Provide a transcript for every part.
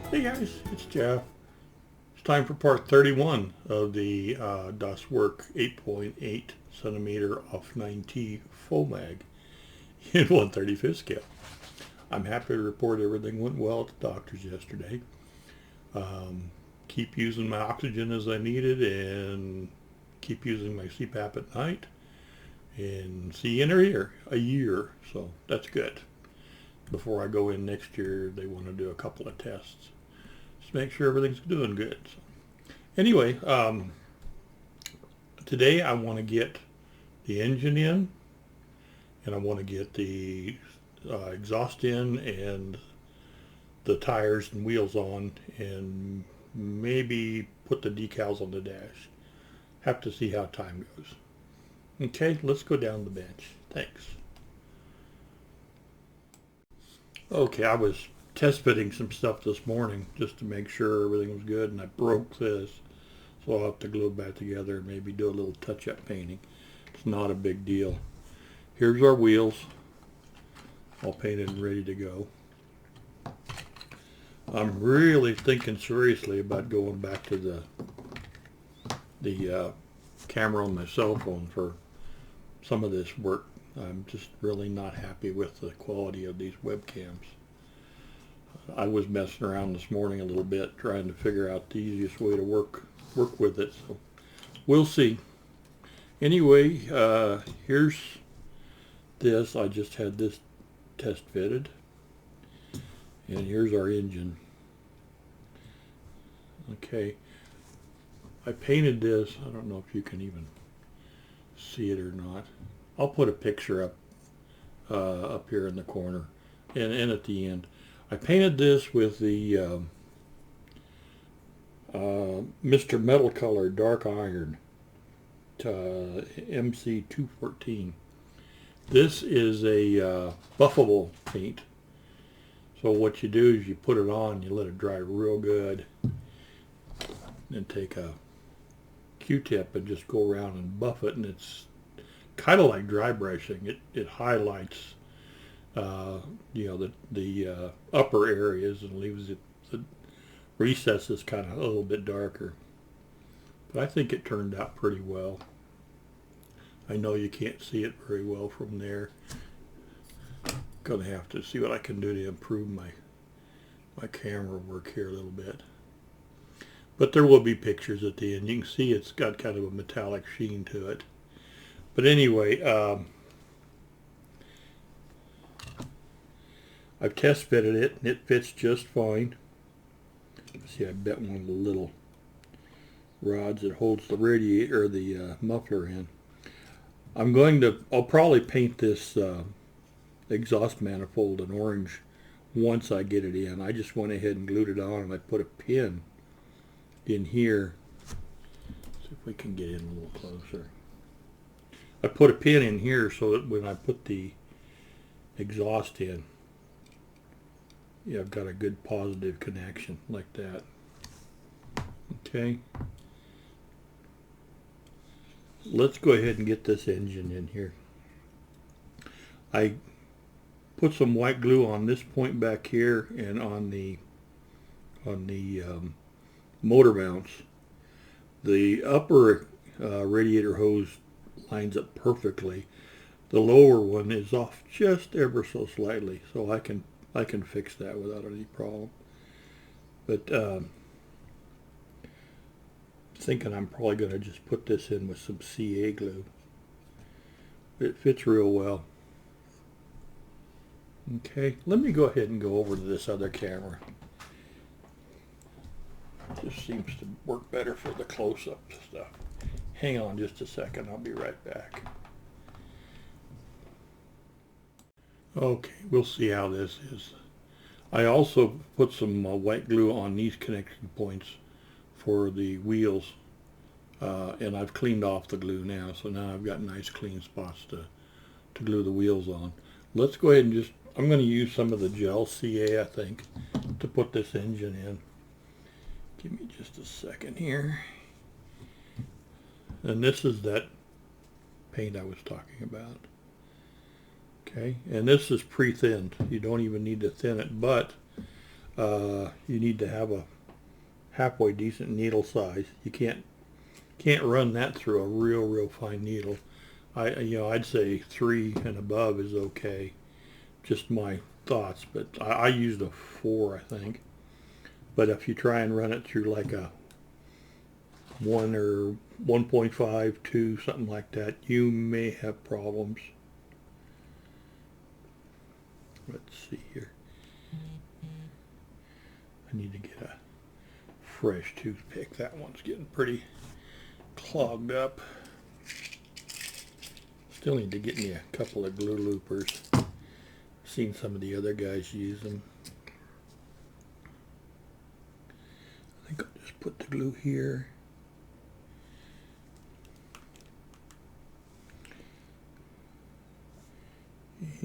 Hey guys, it's Jeff. It's time for part 31 of the Das Werk 8.8 centimeter off 9T VOMAG in 1/35 scale. I'm happy to report everything went well at the doctor's yesterday. Keep using my oxygen as I need it and keep using my CPAP at night and see in a year. So that's good. Before I go in next year, they want to do a couple of tests. Just make sure everything's doing good. So, anyway, today I want to get the engine in, and I want to get the exhaust in, and the tires and wheels on, and maybe put the decals on the dash. Have to see how time goes. Okay, let's go down the bench. Thanks. Okay, I was test fitting some stuff this morning just to make sure everything was good, and I broke this, so I'll have to glue it back together and maybe do a little touch-up painting. It's not a big deal. Here's our wheels, all painted and ready to go. I'm really thinking seriously about going back to the camera on my cell phone for some of this work. I'm just really not happy with the quality of these webcams. I was messing around this morning a little bit trying to figure out the easiest way to work with it. So we'll see. Anyway, here's this. I just had this test fitted. And here's our engine. Okay. I painted this. I don't know if you can even see it or not. I'll put a picture up here in the corner and at the end. I painted this with the Mr. Metal Color Dark Iron MC214. This is a buffable paint. So what you do is you put it on, you let it dry real good, then take a Q-tip and just go around and buff it, and it's kind of like dry brushing. It highlights the upper areas and leaves the recesses kind of a little bit darker. But I think it turned out pretty well. I know you can't see it very well from there. Gonna have to see what I can do to improve my camera work here a little bit. But there will be pictures at the end. You can see it's got kind of a metallic sheen to it. But anyway, I've test fitted it, and it fits just fine. See, I bet one of the little rods that holds the radiator or the muffler in. I'll probably paint this exhaust manifold an orange once I get it in. I just went ahead and glued it on, and I put a pin in here. See if we can get in a little closer. I put a pin in here so that when I put the exhaust in, I've got a good positive connection like that. Okay. Let's go ahead and get this engine in here. I put some white glue on this point back here and on the motor mounts. The upper radiator hose lines up perfectly. The lower one is off just ever so slightly, so I can fix that without any problem. But thinking I'm probably going to just put this in with some CA glue. It fits real well. Okay, let me go ahead and go over to this other camera. Just seems to work better for the close-up stuff. Hang on just a second, I'll be right back. Okay, we'll see how this is. I also put some white glue on these connection points for the wheels, and I've cleaned off the glue now, so now I've got nice clean spots to glue the wheels on. Let's go ahead and I'm going to use some of the gel CA, I think, to put this engine in. Give me just a second here. And this is that paint I was talking about. Okay, and this is pre-thinned. You don't even need to thin it, but you need to have a halfway decent needle size. You can't run that through a real fine needle. I'd say 3 and above is okay. Just my thoughts, but I used a 4, I think. But if you try and run it through like a 1 or 1.5, 2, something like that, you may have problems. Let's see here. I need to get a fresh toothpick. That one's getting pretty clogged up. Still need to get me a couple of glue loopers. Seen some of the other guys use them. I think I'll just put the glue here.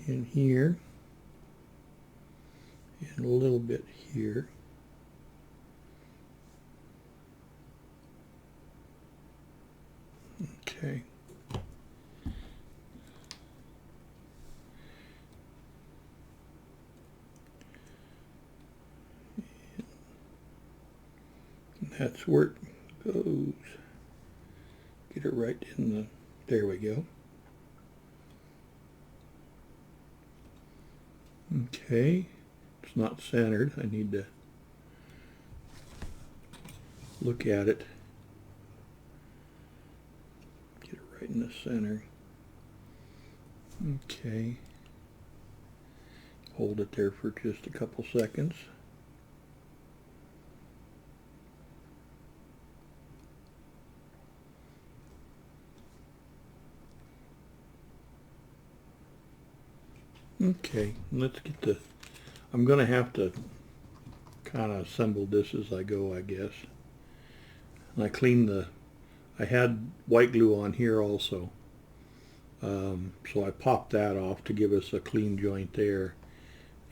And here. And a little bit here. Okay. That's where it goes. Get it right in the, there we go. Okay, it's not centered. I need to look at it. Get it right in the center. Okay. Hold it there for just a couple seconds. Okay, let's get the, I'm going to have to kind of assemble this as I go, I guess. And I cleaned the, I had white glue on here also. So I popped that off to give us a clean joint there.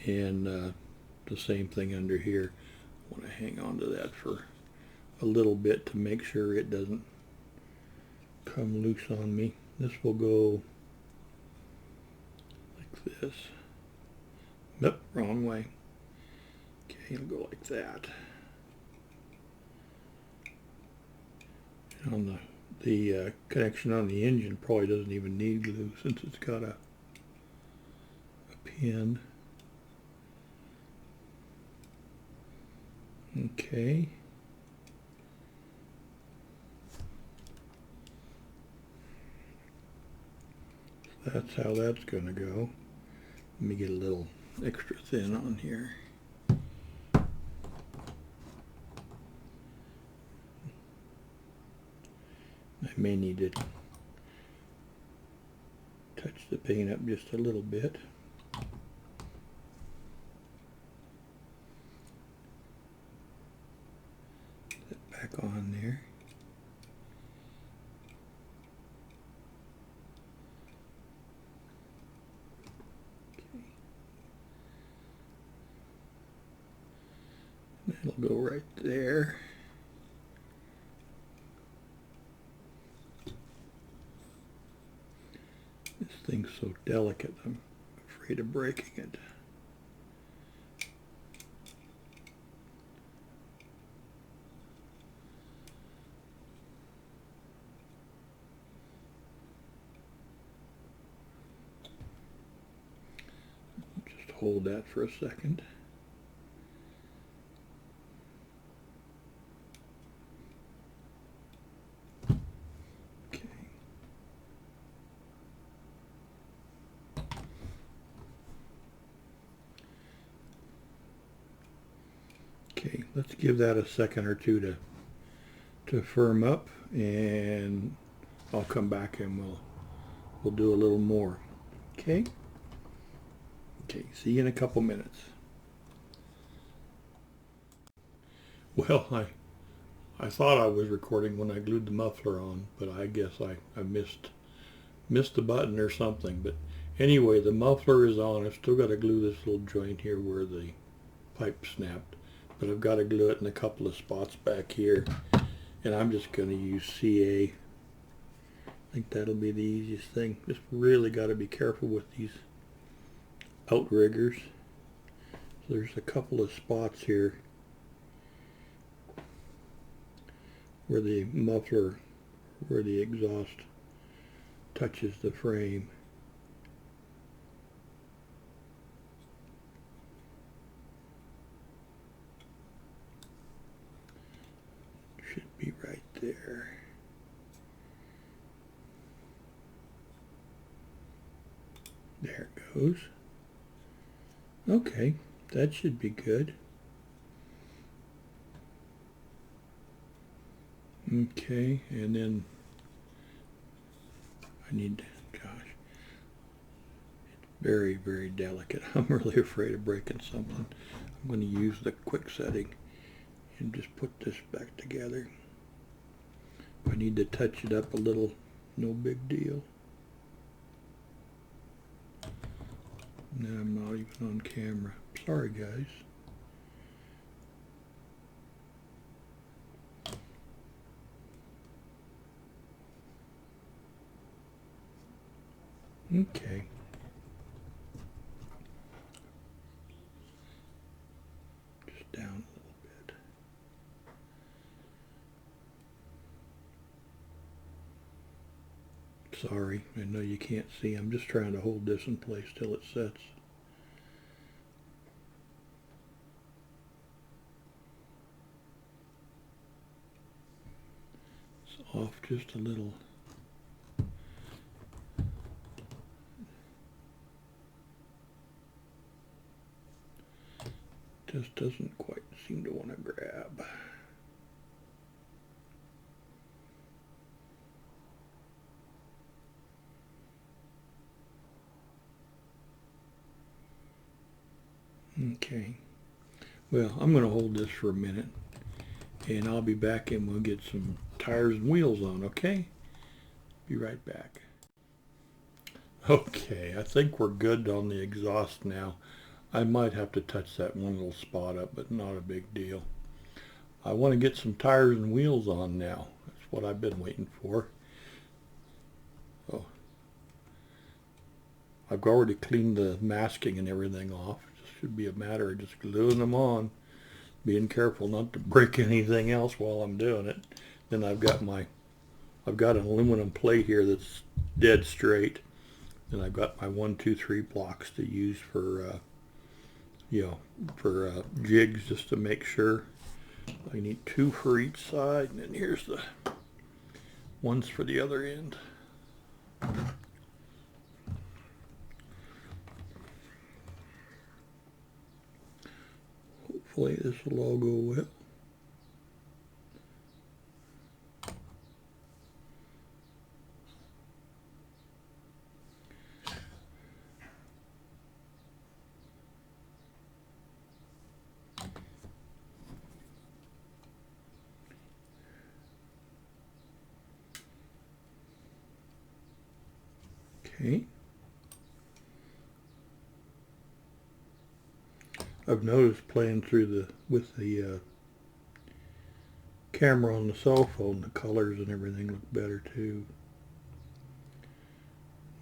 And the same thing under here. I want to hang on to that for a little bit to make sure it doesn't come loose on me. This will go this. Nope, wrong way. Okay, it'll go like that. And on the connection on the engine probably doesn't even need glue since it's got a pin. Okay. That's how that's going to go. Let me get a little extra thin on here. I may need to touch the paint up just a little bit. Put it back on there. It'll go right there. This thing's so delicate, I'm afraid of breaking it. Just hold that for a second. Okay, let's give that a second or two to firm up, and I'll come back and we'll do a little more. Okay? Okay, see you in a couple minutes. Well, I thought I was recording when I glued the muffler on, but I guess I missed the button or something. But anyway, the muffler is on. I've still got to glue this little joint here where the pipe snapped. But I've got to glue it in a couple of spots back here, and I'm just going to use CA. I think that'll be the easiest thing. Just really got to be careful with these outriggers. So there's a couple of spots here where the muffler, where the exhaust touches the frame. Should be right there. There it goes. Okay, that should be good. Okay, and then I need, gosh, it's very, very delicate. I'm really afraid of breaking something. I'm going to use the quick setting and just put this back together. If I need to touch it up a little, no big deal. No, I'm not even on camera. Sorry, guys. Okay. Just down a little bit. Sorry, I know you can't see. I'm just trying to hold this in place till it sets. It's off just a little. Just doesn't quite seem to want to grab. Okay, well, I'm going to hold this for a minute and I'll be back and we'll get some tires and wheels on, okay? Be right back. Okay, I think we're good on the exhaust now. I might have to touch that one little spot up, but not a big deal. I want to get some tires and wheels on now. That's what I've been waiting for. Oh, I've already cleaned the masking and everything off. It should be a matter of just gluing them on. Being careful not to break anything else while I'm doing it. Then I've got an aluminum plate here that's dead straight. Then I've got my 1, 2, 3 blocks to use for jigs, just to make sure. I need 2 for each side, and then here's the ones for the other end. Hopefully this will all go well. Okay. I've noticed playing through with the camera on the cell phone, the colors and everything look better too.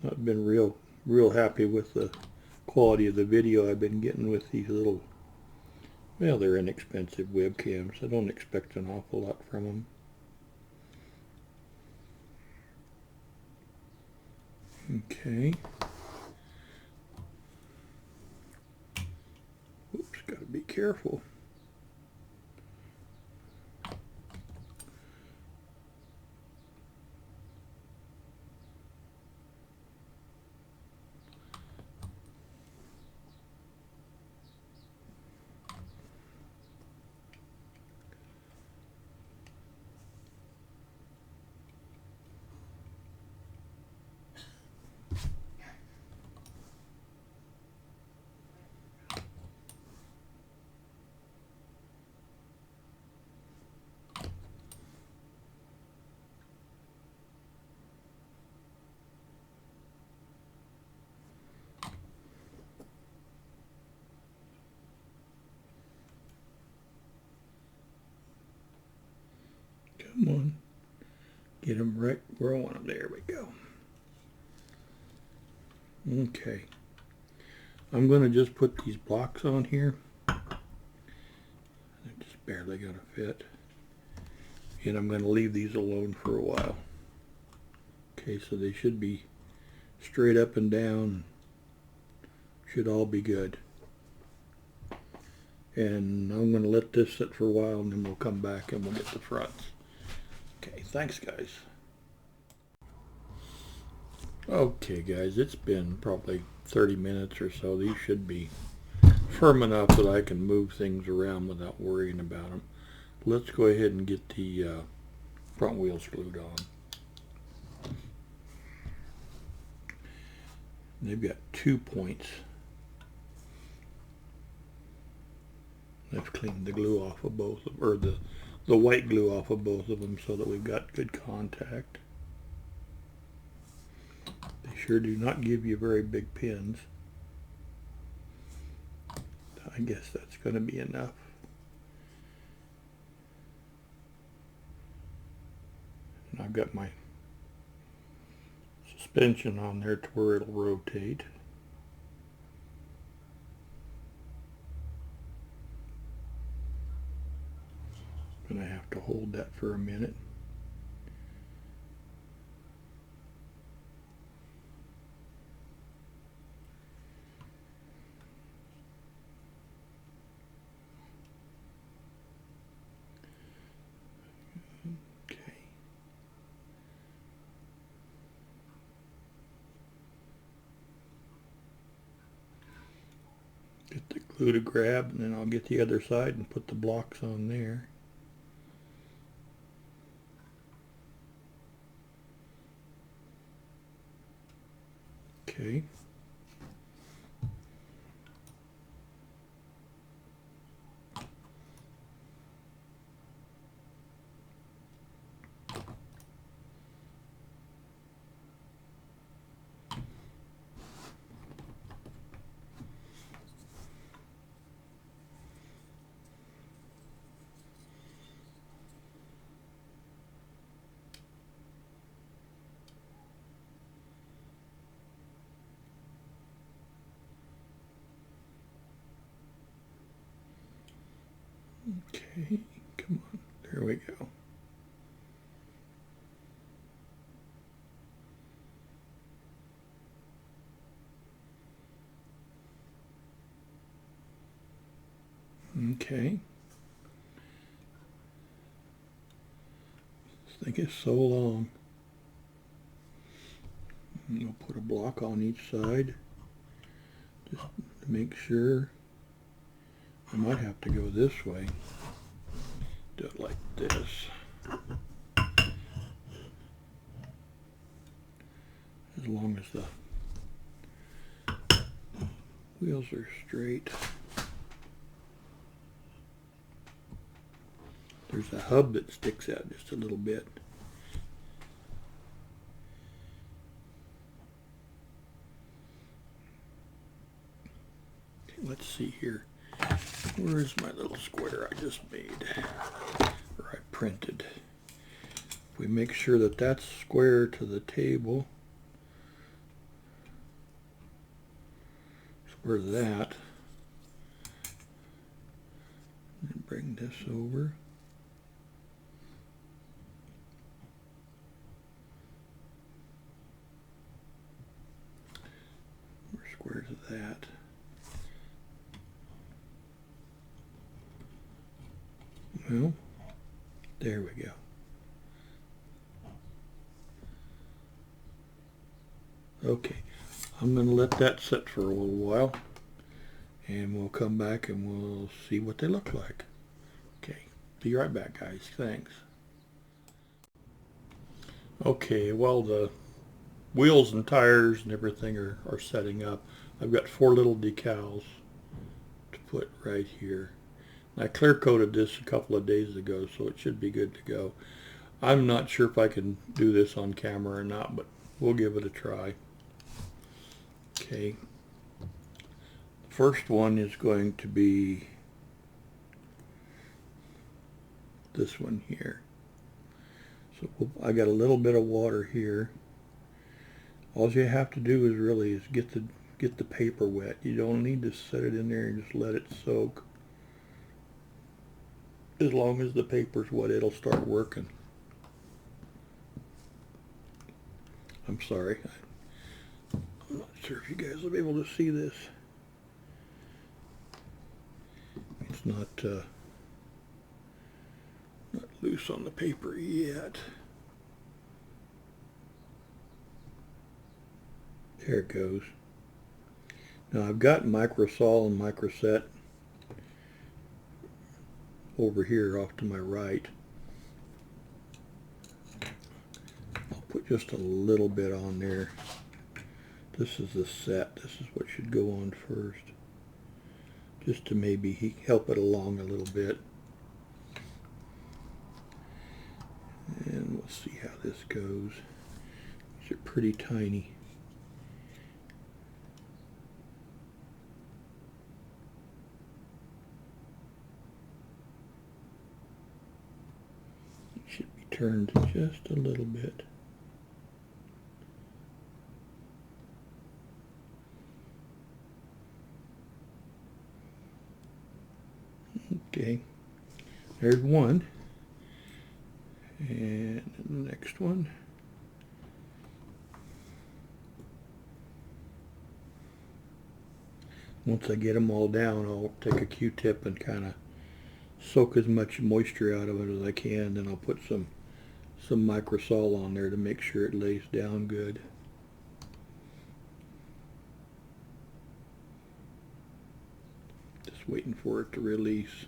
I've been real happy with the quality of the video I've been getting with these little, well, they're inexpensive webcams. I don't expect an awful lot from them. Okay. Oops, gotta be careful. Come on, get them right where I want them. There we go. Okay, I'm going to just put these blocks on here barely gonna fit. And I'm gonna leave these alone for a while. Okay, so they should be straight up and down. Should all be good. And I'm gonna let this sit for a while and then we'll come back and we'll get the fronts. Okay, thanks guys. Okay guys, it's been probably 30 minutes or so. These should be firm enough that I can move things around without worrying about them. Let's go ahead and get the front wheels glued on. They've got 2 points. I've cleaned the glue off of both of, or the white glue off of both of them so that we've got good contact. They sure do not give you very big pins. I guess that's going to be enough. And I've got my suspension on there to where it'll rotate. And I have to hold that for a minute. Okay. Get the glue to grab, and then I'll get the other side and put the blocks on there. Okay. Okay, come on, there we go. Okay. This thing is so long. I'll put a block on each side just to make sure. I might have to go this way. Do it like this. As long as the wheels are straight. There's a hub that sticks out just a little bit. Okay, let's see here. Where's my little square I just made, or I printed? If we make sure that that's square to the table, square to that, and bring this over. We're square to that. Well, there we go. Okay, I'm going to let that sit for a little while and we'll come back and we'll see what they look like. Okay, be right back guys, thanks. Okay, well the wheels and tires and everything are setting up. I've got 4 little decals to put right here. I clear coated this a couple of days ago, so it should be good to go. I'm not sure if I can do this on camera or not, but we'll give it a try. Okay. The first one is going to be this one here. So I got a little bit of water here. All you have to do is get the paper wet. You don't need to set it in there and just let it soak. as long as the paper's wet, it'll start working. I'm sorry. I'm not sure if you guys will be able to see this. It's not loose on the paper yet. There it goes. Now I've got microsol and microset over here off to my right. I'll put just a little bit on there. This is the set. This is what should go on first, just to maybe help it along a little bit. And we'll see how this goes. These are pretty tiny. It should be turned just a little bit. Okay, there's one, and the next one. Once I get them all down, I'll take a Q-tip and kind of soak as much moisture out of it as I can. Then I'll put some microsol on there to make sure it lays down good. Just waiting for it to release.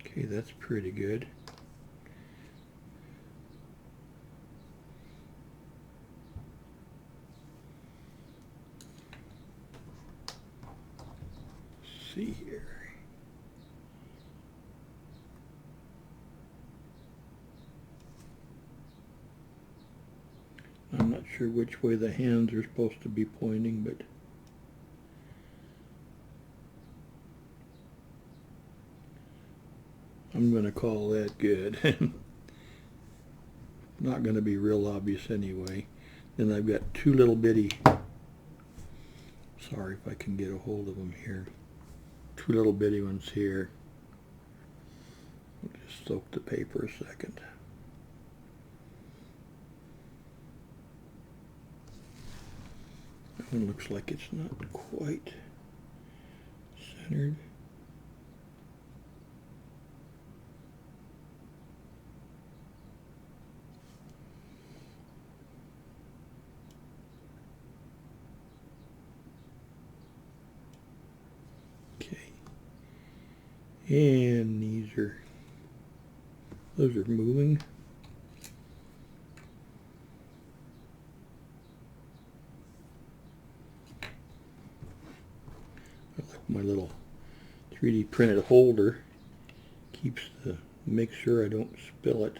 Okay, that's pretty good. Let's see here. I'm not sure which way the hands are supposed to be pointing, but I'm going to call that good. Not going to be real obvious anyway. Then I've got two little bitty, sorry if I can get a hold of them here, two little bitty ones here. I'll just soak the paper a second. That one looks like it's not quite centered. And those are moving. I like my little 3D printed holder. Makes sure I don't spill it.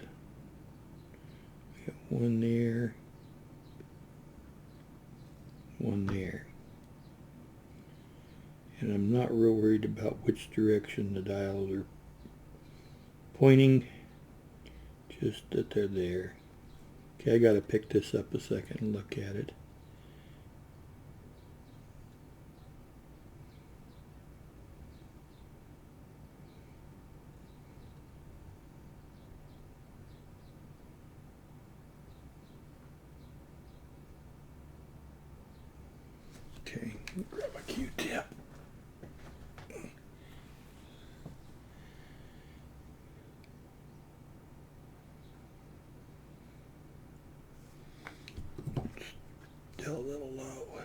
I got one there, one there. And I'm not real worried about which direction the dials are pointing, just that they're there. Okay, I gotta pick this up a second and look at it. Okay, grab a Q-tip. Still a little low.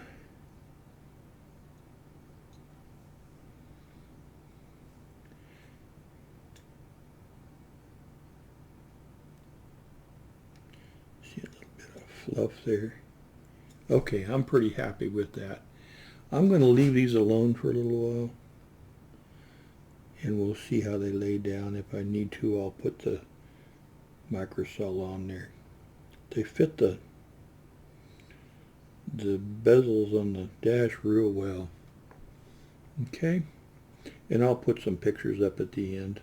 See a little bit of fluff there. Okay, I'm pretty happy with that. I'm going to leave these alone for a little while, and we'll see how they lay down. If I need to, I'll put the microsol on there. They fit the bezels on the dash real well. Okay, and I'll put some pictures up at the end.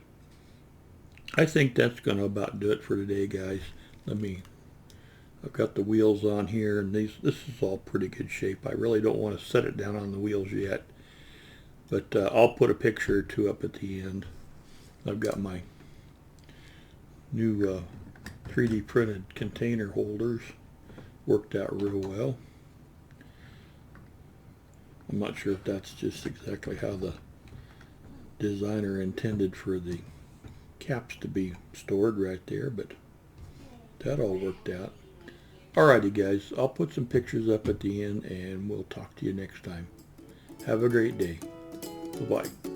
I think that's going to about do it for today, guys. I've got the wheels on here, and this is all pretty good shape. I really don't want to set it down on the wheels yet. But I'll put a picture or two up at the end. I've got my new 3D printed container holders worked out real well. I'm not sure if that's just exactly how the designer intended for the caps to be stored right there, but that all worked out. Alrighty guys, I'll put some pictures up at the end and we'll talk to you next time. Have a great day. Bye-bye.